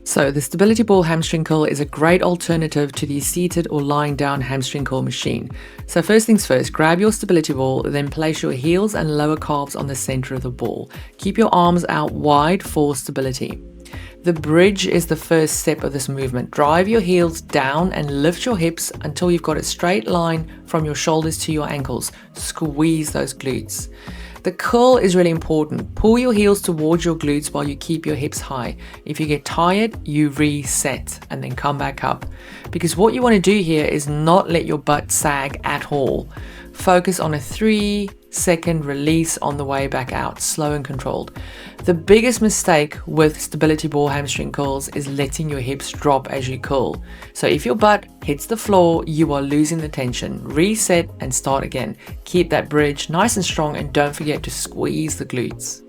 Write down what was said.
So the Stability Ball Hamstring Curl is a great alternative to the seated or lying down hamstring curl machine. So first things first, grab your stability ball, then place your heels and lower calves on the center of the ball. Keep your arms out wide for stability. The bridge is the first step of this movement. Drive your heels down and lift your hips until you've got a straight line from your shoulders to your ankles. Squeeze those glutes. The curl is really important. Pull your heels towards your glutes while you keep your hips high. If you get tired, you reset and then come back up. Because what you want to do here is not let your butt sag at all. Focus on a 3-second release on the way back out, slow and controlled. The biggest mistake with stability ball hamstring curls is letting your hips drop as you curl. So if your butt hits the floor, you are losing the tension. Reset and start again. Keep that bridge nice and strong and don't forget to squeeze the glutes.